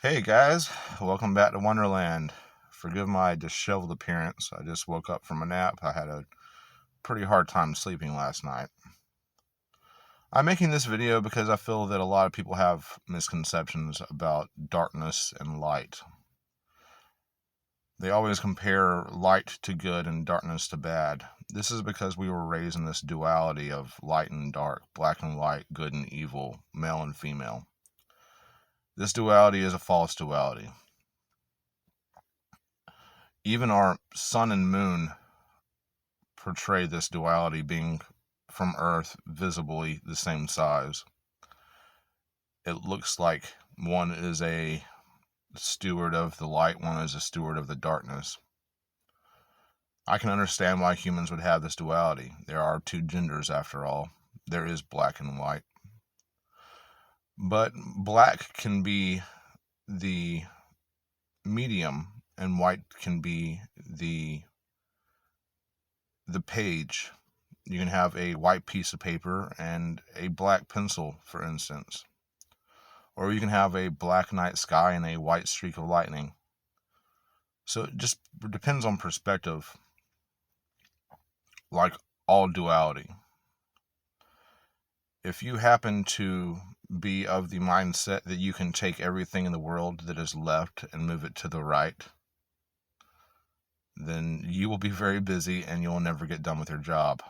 Hey guys, welcome back to Wonderland. Forgive my disheveled appearance. I just woke up from a nap. I had a pretty hard time sleeping last night. I'm making this video because I feel that a lot of people have misconceptions about darkness and light. They always compare light to good and darkness to bad. This is because we were raised in this duality of light and dark, black and white, good and evil, male and female. This duality is a false duality. Even our sun and moon portray this duality, being from Earth visibly the same size. It looks like one is a steward of the light, one is a steward of the darkness. I can understand why humans would have this duality. There are two genders after all. There is black and white. But black can be the medium and white can be the page. You can have a white piece of paper and a black pencil, for instance. Or you can have a black night sky and a white streak of lightning. So it just depends on perspective, like all duality. If you happen to be of the mindset that you can take everything in the world that is left and move it to the right, then you will be very busy and you will never get done with your job.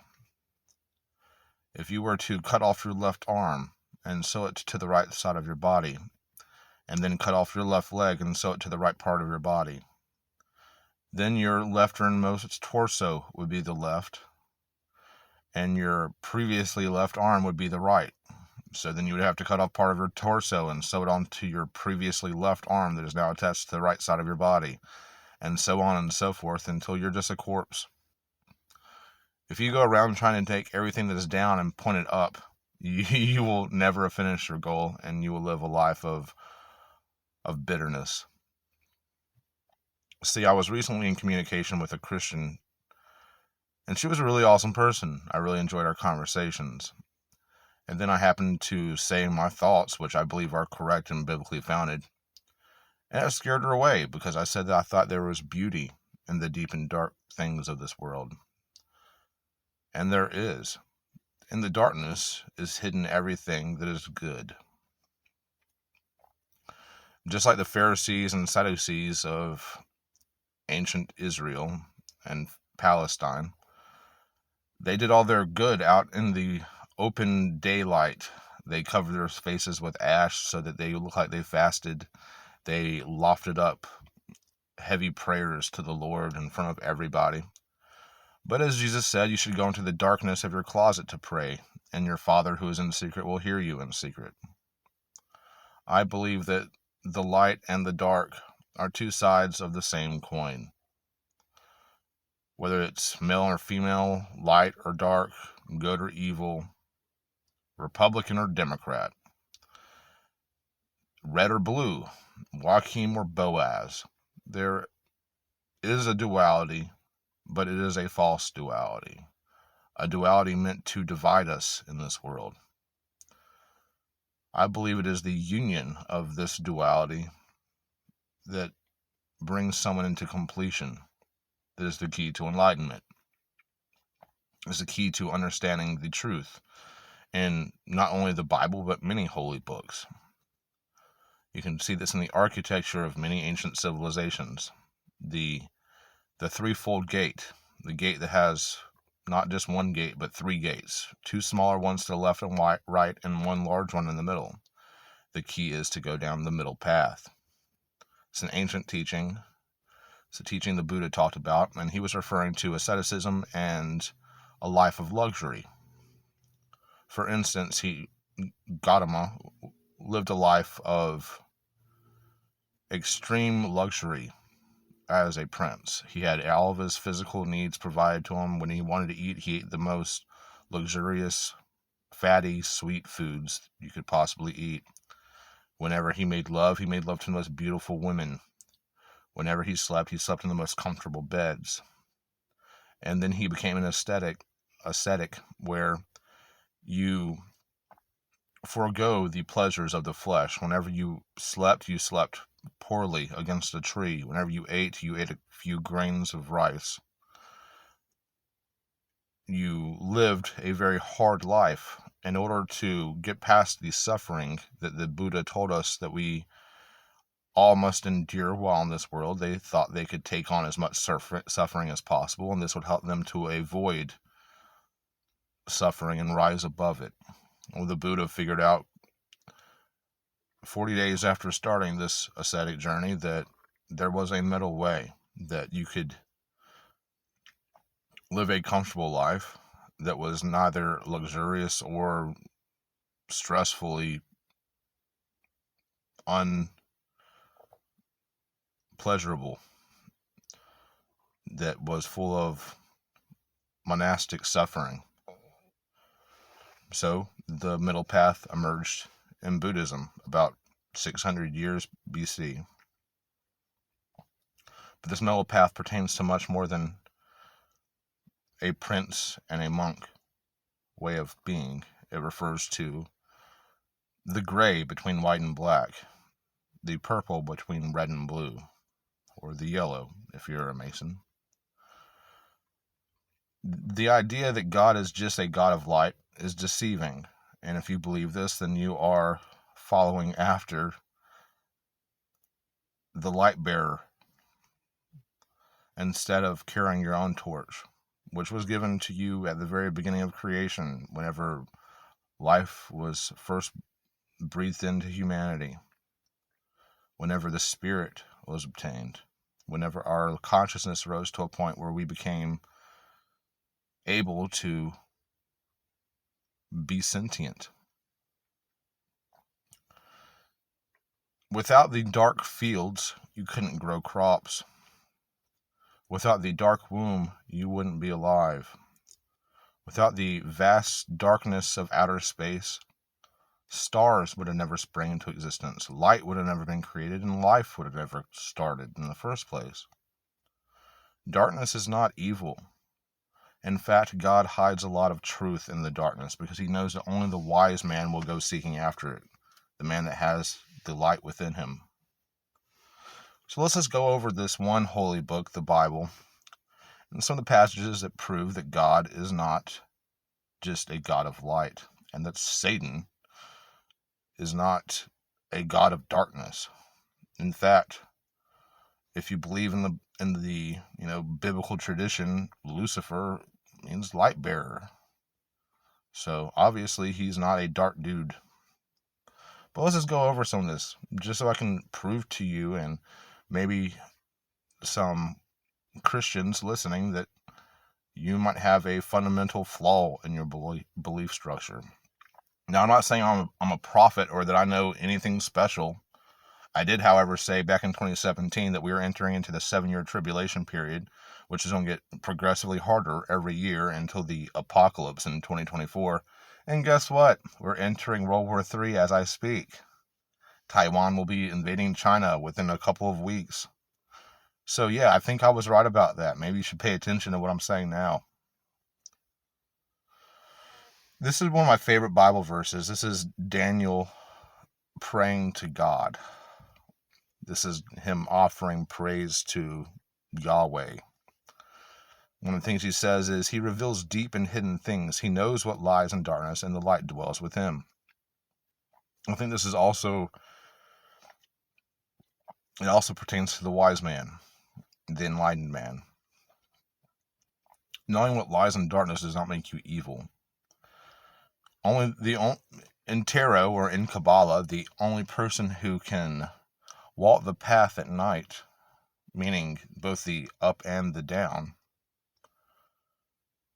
If you were to cut off your left arm and sew it to the right side of your body, and then cut off your left leg and sew it to the right part of your body, then your lefternmost torso would be the left, and your previously left arm would be the right. So then you would have to cut off part of your torso and sew it onto your previously left arm that is now attached to the right side of your body, and so on and so forth until you're just a corpse. If you go around trying to take everything that is down and point it up, you will never finish your goal, and you will live a life of bitterness. See, I was recently in communication with a Christian, and she was a really awesome person. I really enjoyed our conversations. And then I happened to say my thoughts, which I believe are correct and biblically founded. And it scared her away because I said that I thought there was beauty in the deep and dark things of this world. And there is. In the darkness is hidden everything that is good. Just like the Pharisees and Sadducees of ancient Israel and Palestine, they did all their good out in the open daylight. They covered their faces with ash so that they looked like they fasted. They lofted up heavy prayers to the Lord in front of everybody. But as Jesus said, you should go into the darkness of your closet to pray, and your Father who is in secret will hear you in secret. I believe that the light and the dark are two sides of the same coin. Whether it's male or female, light or dark, good or evil, Republican or Democrat, red or blue, Joachim or Boaz, there is a duality, but it is a false duality. A duality meant to divide us in this world. I believe it is the union of this duality that brings someone into completion. That is the key to enlightenment. It's the key to understanding the truth in not only the Bible, but many holy books. You can see this in the architecture of many ancient civilizations. The threefold gate, the gate that has not just one gate, but three gates, two smaller ones to the left and right, and one large one in the middle. The key is to go down the middle path. It's an ancient teaching. It's a teaching the Buddha talked about, and he was referring to asceticism and a life of luxury. For instance, Gautama lived a life of extreme luxury as a prince. He had all of his physical needs provided to him. When he wanted to eat, he ate the most luxurious, fatty, sweet foods you could possibly eat. Whenever he made love to the most beautiful women. Whenever he slept in the most comfortable beds. And then he became an ascetic where you forego the pleasures of the flesh. Whenever you slept poorly against a tree. Whenever you ate a few grains of rice. You lived a very hard life in order to get past the suffering that the Buddha told us that we all must endure while in this world. They thought they could take on as much suffering as possible, and this would help them to avoid suffering and rise above it. Well, the Buddha figured out 40 days after starting this ascetic journey that there was a middle way, that you could live a comfortable life that was neither luxurious or stressfully unpleasurable, that was full of monastic suffering. So the middle path emerged in Buddhism about 600 years BC. But this middle path pertains to much more than a prince and a monk way of being. It refers to the gray between white and black, the purple between red and blue, or the yellow if you're a Mason. The idea that God is just a God of light is deceiving, and if you believe this, then you are following after the light bearer instead of carrying your own torch, which was given to you at the very beginning of creation, whenever life was first breathed into humanity, whenever the spirit was obtained, whenever our consciousness rose to a point where we became able to be sentient. Without the dark fields, you couldn't grow crops. Without the dark womb, you wouldn't be alive. Without the vast darkness of outer space, stars would have never sprang into existence, light would have never been created, and life would have never started in the first place. Darkness is not evil. In fact, God hides a lot of truth in the darkness because he knows that only the wise man will go seeking after it, the man that has the light within him. So let's just go over this one holy book, the Bible, and some of the passages that prove that God is not just a God of light, and that Satan is not a god of darkness. In fact, if you believe in the biblical tradition, Lucifer means light bearer. So obviously he's not a dark dude. But let's just go over some of this, just so I can prove to you and maybe some Christians listening that you might have a fundamental flaw in your belief structure. Now, I'm not saying I'm a prophet or that I know anything special. I did, however, say back in 2017 that we are entering into the 7-year tribulation period, which is going to get progressively harder every year until the apocalypse in 2024. And guess what? We're entering World War III as I speak. Taiwan will be invading China within a couple of weeks. So yeah, I think I was right about that. Maybe you should pay attention to what I'm saying now. This is one of my favorite Bible verses. This is Daniel praying to God. This is him offering praise to Yahweh. One of the things he says is, he reveals deep and hidden things. He knows what lies in darkness, and the light dwells with him. I think this is also, it also pertains to the wise man, the enlightened man. Knowing what lies in darkness does not make you evil. In tarot or in Kabbalah, the only person who can walk the path at night, meaning both the up and the down,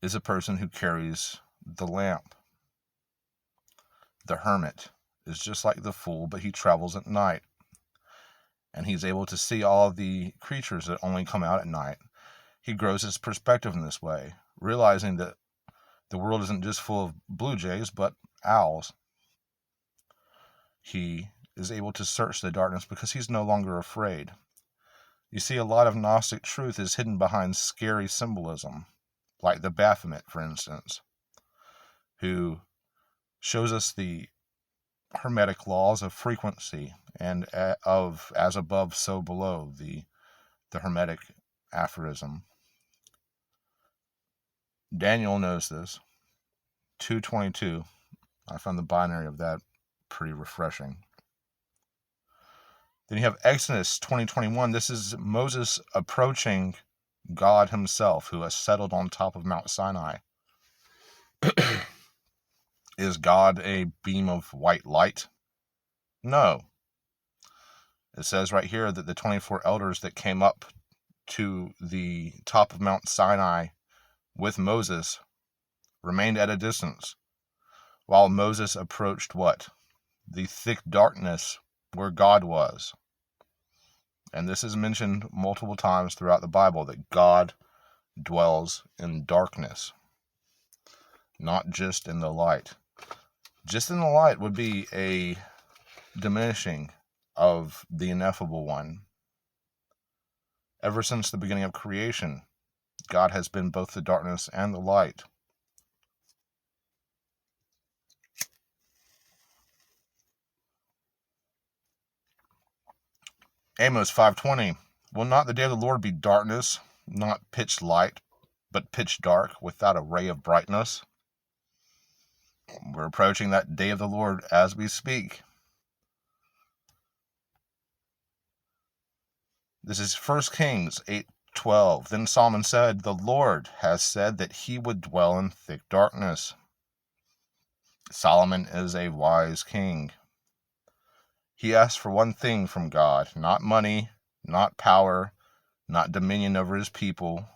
is a person who carries the lamp. The hermit is just like the fool, but he travels at night. And he's able to see all of the creatures that only come out at night. He grows his perspective in this way, realizing that the world isn't just full of blue jays, but owls. He is able to search the darkness because he's no longer afraid. You see, a lot of Gnostic truth is hidden behind scary symbolism, like the Baphomet, for instance, who shows us the Hermetic laws of frequency and of as above, so below, the Hermetic aphorism. Daniel knows this. 2:22. I found the binary of that pretty refreshing. Then you have Exodus 20:21. This is Moses approaching God himself, who has settled on top of Mount Sinai. Is God a beam of white light? No. It says right here that the 24 elders that came up to the top of Mount Sinai with Moses remained at a distance, while Moses approached what? The thick darkness where God was. And this is mentioned multiple times throughout the Bible, that God dwells in darkness, not just in the light. Just in the light would be a diminishing of the ineffable one. Ever since the beginning of creation, God has been both the darkness and the light. Amos 5:20. Will not the day of the Lord be darkness, not pitch light, but pitch dark, without a ray of brightness? We're approaching that day of the Lord as we speak. This is 1 Kings 8:12. Then Solomon said, the Lord has said that he would dwell in thick darkness. Solomon is a wise king. He asked for one thing from God, not money, not power, not dominion over his people,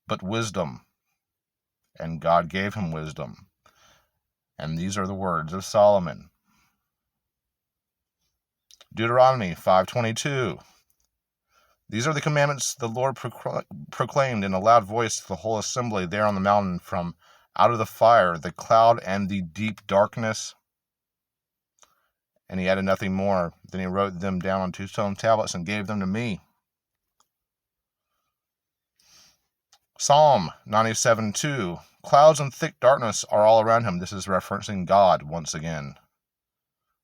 but wisdom. And God gave him wisdom. And these are the words of Solomon. Deuteronomy 5:22. These are the commandments the Lord proclaimed in a loud voice to the whole assembly there on the mountain, from out of the fire, the cloud, and the deep darkness. And he added nothing more. Then he wrote them down on 2 stone tablets and gave them to me. Psalm 97:2. Clouds and thick darkness are all around him. This is referencing God once again.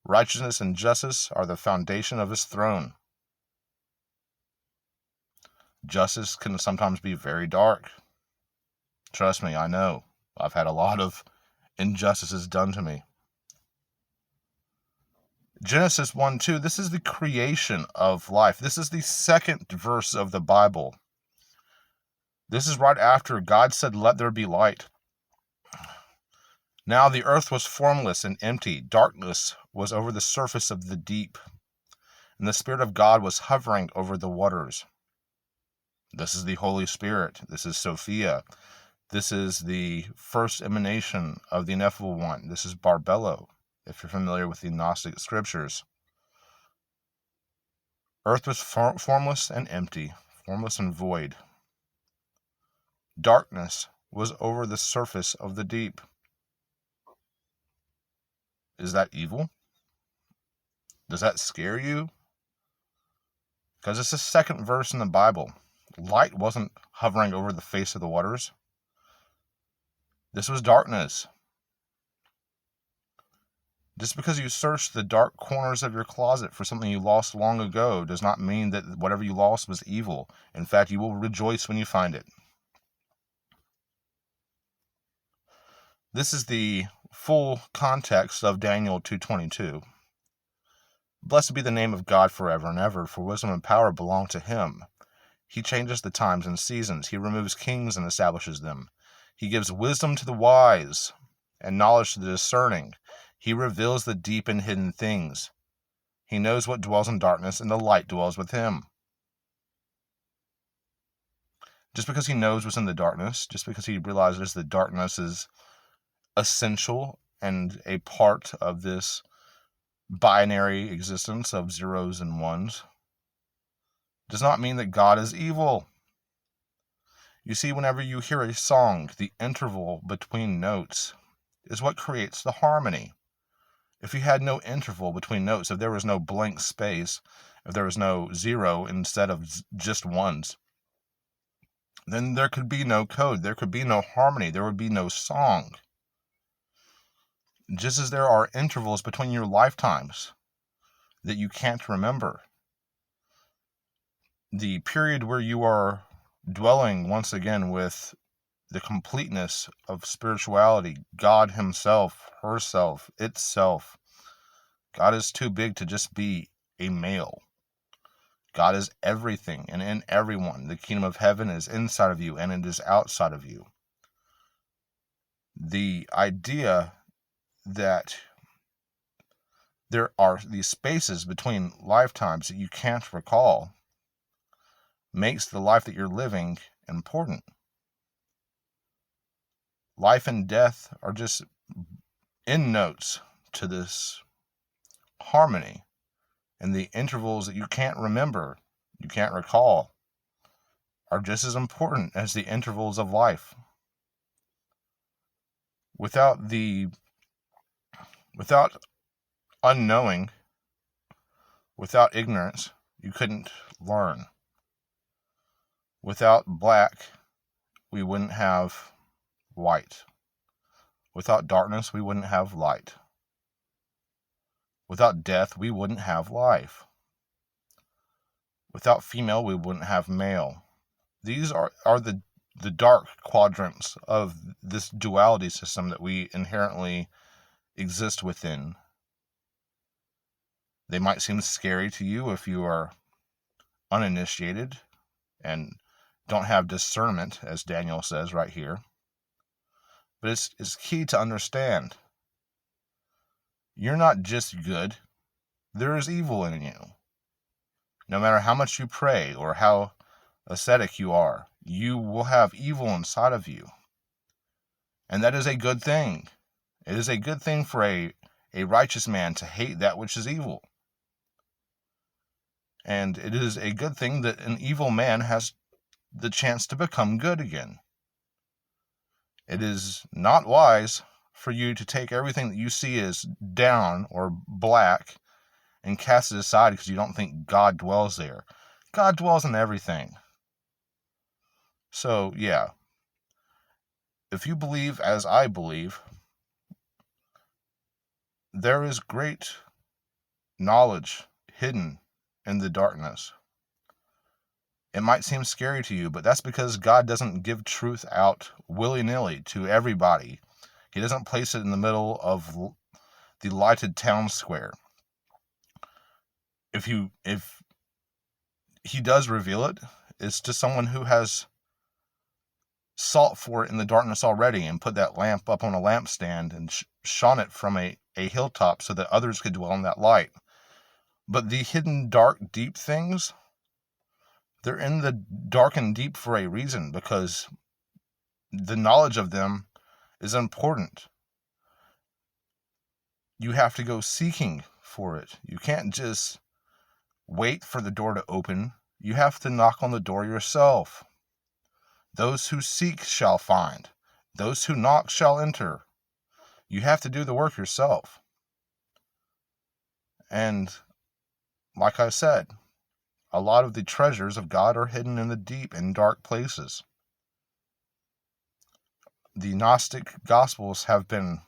Righteousness and justice are the foundation of his throne. Justice can sometimes be very dark. Trust me, I know. I've had a lot of injustices done to me. Genesis 1:2, this is the creation of life. This is the second verse of the Bible. This is right after God said, let there be light. Now the earth was formless and empty. Darkness was over the surface of the deep, and the Spirit of God was hovering over the waters. This is the Holy Spirit. This is Sophia. This is the first emanation of the ineffable one. This is Barbello, if you're familiar with the Gnostic scriptures. Earth was formless and empty, formless and void. Darkness was over the surface of the deep. Is that evil? Does that scare you? Because it's the second verse in the Bible. Light wasn't hovering over the face of the waters. This was darkness. Just because you search the dark corners of your closet for something you lost long ago does not mean that whatever you lost was evil. In fact, you will rejoice when you find it. This is the full context of Daniel 2:22. Blessed be the name of God forever and ever, for wisdom and power belong to him. He changes the times and seasons. He removes kings and establishes them. He gives wisdom to the wise and knowledge to the discerning. He reveals the deep and hidden things. He knows what dwells in darkness, and the light dwells with him. Just because he knows what's in the darkness, just because he realizes that darkness is essential and a part of this binary existence of zeros and ones, does not mean that God is evil. You see, whenever you hear a song, the interval between notes is what creates the harmony. If you had no interval between notes, if there was no blank space, if there was no zero instead of just ones, then there could be no code, there could be no harmony, there would be no song. Just as there are intervals between your lifetimes that you can't remember, the period where you are dwelling once again with the completeness of spirituality, God himself, herself, itself. God is too big to just be a male. God is everything and in everyone. The kingdom of heaven is inside of you and it is outside of you. The idea that there are these spaces between lifetimes that you can't recall makes the life that you're living important. Life and death are just endnotes to this harmony, and the intervals that you can't remember, you can't recall, are just as important as the intervals of life. Without unknowing, without ignorance, you couldn't learn. Without black, we wouldn't have white. Without darkness, we wouldn't have light. Without death, we wouldn't have life. Without female, we wouldn't have male. These are the dark quadrants of this duality system that we inherently exist within. They might seem scary to you if you are uninitiated and don't have discernment, as Daniel says right here. But it's key to understand. You're not just good. There is evil in you. No matter how much you pray or how ascetic you are, you will have evil inside of you. And that is a good thing. It is a good thing for a righteous man to hate that which is evil. And it is a good thing that an evil man has the chance to become good again. It is not wise for you to take everything that you see as down or black and cast it aside because you don't think God dwells there. God dwells in everything. So, yeah. If you believe as I believe, there is great knowledge hidden in the darkness. It might seem scary to you, but that's because God doesn't give truth out willy-nilly to everybody. He doesn't place it in the middle of the lighted town square. If he does reveal it, it's to someone who has sought for it in the darkness already and put that lamp up on a lampstand and shone it from a hilltop so that others could dwell in that light. But the hidden, dark, deep things, they're in the dark and deep for a reason, because the knowledge of them is important. You have to go seeking for it. You can't just wait for the door to open. You have to knock on the door yourself. Those who seek shall find. Those who knock shall enter. You have to do the work yourself. And like I said, a lot of the treasures of God are hidden in the deep and dark places. The Gnostic Gospels have been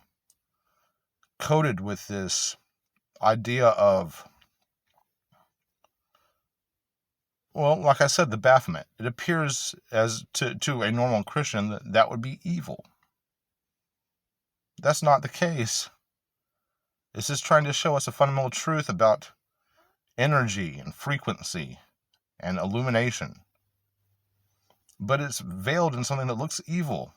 coated with this idea of, well, like I said, the Baphomet. It appears as to a normal Christian that would be evil. That's not the case. It's just trying to show us a fundamental truth about energy and frequency and illumination. But it's veiled in something that looks evil.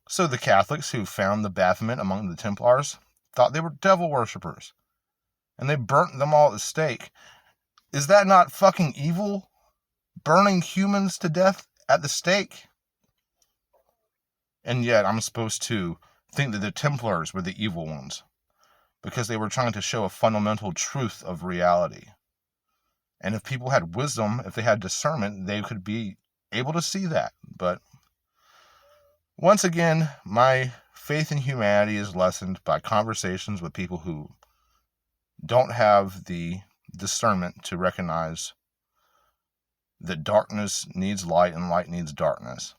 So the Catholics who found the Baphomet among the Templars thought they were devil worshippers, and they burnt them all at the stake. Is that not fucking evil? Burning humans to death at the stake? And yet I'm supposed to think that the Templars were the evil ones because they were trying to show a fundamental truth of reality. And if people had wisdom, if they had discernment, they could be able to see that. But once again, my faith in humanity is lessened by conversations with people who don't have the discernment to recognize that darkness needs light and light needs darkness.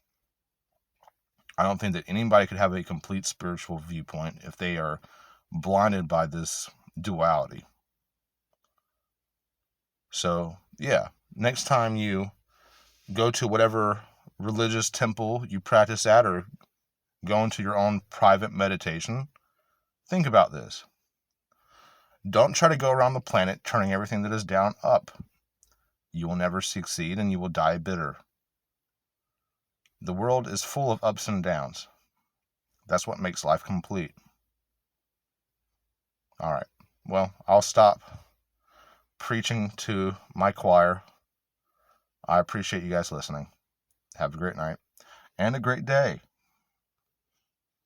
I don't think that anybody could have a complete spiritual viewpoint if they are blinded by this duality. So, yeah, next time you go to whatever religious temple you practice at or go into your own private meditation, think about this. Don't try to go around the planet turning everything that is down up. You will never succeed and you will die bitter. The world is full of ups and downs. That's what makes life complete. All right. Well, I'll stop preaching to my choir. I appreciate you guys listening. Have a great night and a great day.